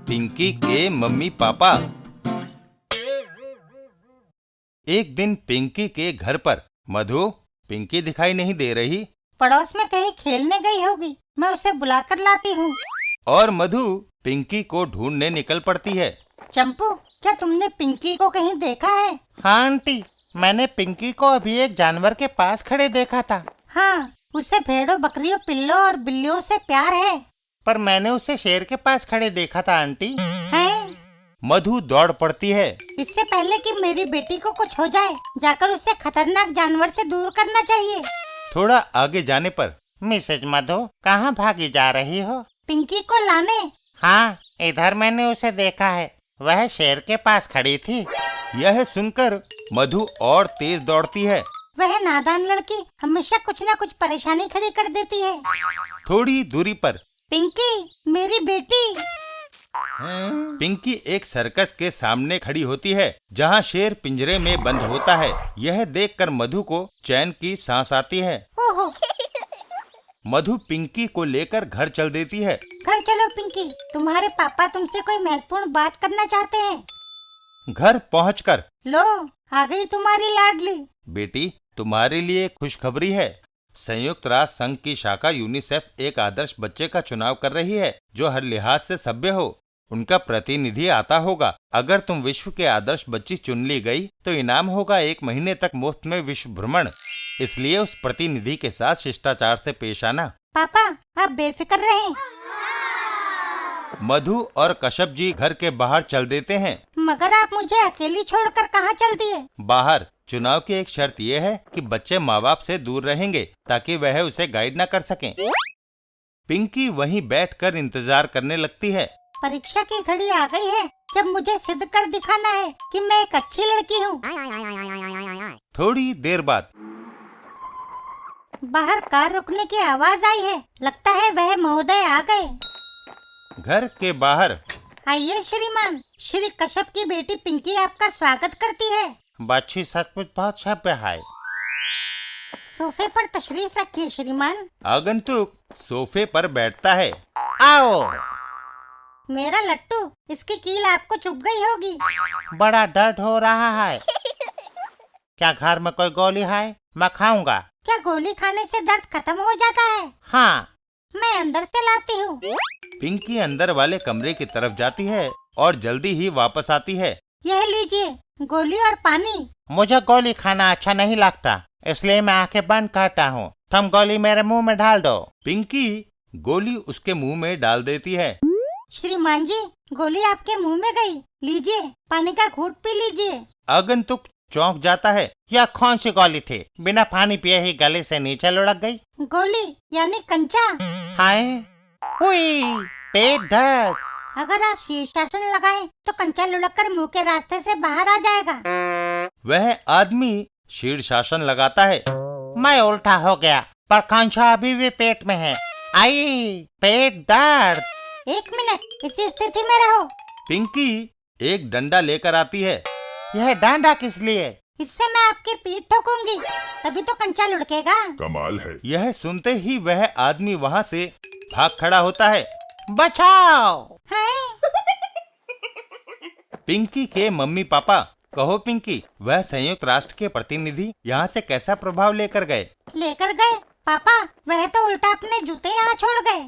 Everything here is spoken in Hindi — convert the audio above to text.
पिंकी के मम्मी पापा। एक दिन पिंकी के घर पर मधु, पिंकी दिखाई नहीं दे रही। पड़ोस में कहीं खेलने गई होगी, मैं उसे बुलाकर लाती हूँ। और मधु पिंकी को ढूंढने निकल पड़ती है। चंपू, क्या तुमने पिंकी को कहीं देखा है? हाँ आंटी, मैंने पिंकी को अभी एक जानवर के पास खड़े देखा था। हाँ, उसे भेड़ों, बकरियों, पिल्लों और बिल्लियों से प्यार है। पर मैंने उसे शेर के पास खड़े देखा था आंटी। हैं? मधु दौड़ पड़ती है। इससे पहले कि मेरी बेटी को कुछ हो जाए, जाकर उसे खतरनाक जानवर से दूर करना चाहिए। थोड़ा आगे जाने पर मिसेज मधु, कहाँ भागी जा रही हो? पिंकी को लाने। हाँ, इधर मैंने उसे देखा है, वह शेर के पास खड़ी थी। यह सुनकर मधु और तेज दौड़ती है। वह नादान लड़की हमेशा कुछ न कुछ परेशानी खड़ी कर देती है। थोड़ी दूरी पर पिंकी, मेरी बेटी। पिंकी एक सर्कस के सामने खड़ी होती है, जहाँ शेर पिंजरे में बंद होता है। यह देखकर मधु को चैन की सांस आती है। ओहो। मधु पिंकी को लेकर घर चल देती है। घर चलो पिंकी, तुम्हारे पापा तुमसे कोई महत्वपूर्ण बात करना चाहते हैं। घर पहुंचकर लो, आ गई तुम्हारी लाडली। बेटी, तुम्हारे लिए खुशखबरी है। संयुक्त राष्ट्र संघ की शाखा यूनिसेफ एक आदर्श बच्चे का चुनाव कर रही है, जो हर लिहाज से सभ्य हो। उनका प्रतिनिधि आता होगा। अगर तुम विश्व के आदर्श बच्ची चुन ली गई तो इनाम होगा 1 महीने तक मुफ्त में विश्व भ्रमण। इसलिए उस प्रतिनिधि के साथ शिष्टाचार से पेश आना। पापा, आप बेफिक्र रहें। मधु और कश्यप जी घर के बाहर चल देते हैं। मगर आप मुझे अकेली छोड़कर कहाँ चल दिए? बाहर चुनाव की एक शर्त यह है कि बच्चे माँ बाप से दूर रहेंगे, ताकि वह उसे गाइड न कर सकें। पिंकी वहीं बैठकर इंतजार करने लगती है। परीक्षा की घड़ी आ गई है, जब मुझे सिद्ध कर दिखाना है कि मैं एक अच्छी लड़की हूँ। थोड़ी देर बाद बाहर कार रुकने की आवाज आई है। लगता है वह महोदय आ गए। घर के बाहर आइए श्रीमान, श्री कश्यप की बेटी पिंकी आपका स्वागत करती है। बच्ची सचमुच बहुत सभ्य है। सोफे पर तशरीफ रखिए श्रीमान। आगंतुक सोफे पर बैठता है। आओ। मेरा लट्टू, इसकी कील आपको चुभ गई होगी। बड़ा दर्द हो रहा है। क्या घर में कोई गोली है? मैं खाऊंगा। क्या गोली खाने से दर्द खत्म हो जाता है? हाँ। मैं अंदर से लाती हूँ। पिंकी अंदर वाले कमरे की तरफ जाती है और जल्दी ही वापस आती है। यह लीजिए, गोली और पानी। मुझे गोली खाना अच्छा नहीं लगता, इसलिए मैं आंखें बंद करता हूँ। तुम गोली मेरे मुंह में डाल दो। पिंकी गोली उसके मुंह में डाल देती है। श्रीमान जी, गोली आपके मुंह में गई। लीजिए, पानी का घूंट पी लीजिए। आगंतुक चौंक जाता है। यह कौन सी गोली थी? बिना पानी पिए ही गले से नीचे लुढ़क गई। गोली यानी कंचा। हाय, हुई, पेट दर्द। अगर आप शीर्षासन लगाएं तो कंचा लुढ़ककर मुंह के रास्ते से बाहर आ जाएगा। वह आदमी शीर्षासन लगाता है। मैं उल्टा हो गया, पर कंचा अभी भी पेट में है। आई, पेट दर्द। 1 मिनट, इसी स्थिति में रहो। पिंकी एक डंडा लेकर आती है। यह डांडा किस लिए? इससे मैं आपकी पीठ ठोकूंगी, तभी तो कंचा लुढ़केगा। कमाल है। यह सुनते ही वह आदमी वहाँ से भाग खड़ा होता है। बचाओ। हैं? पिंकी के मम्मी पापा। कहो पिंकी, वह संयुक्त राष्ट्र के प्रतिनिधि यहाँ से कैसा प्रभाव लेकर गए? लेकर गए? पापा, वह तो उल्टा अपने जूते यहाँ छोड़ गए।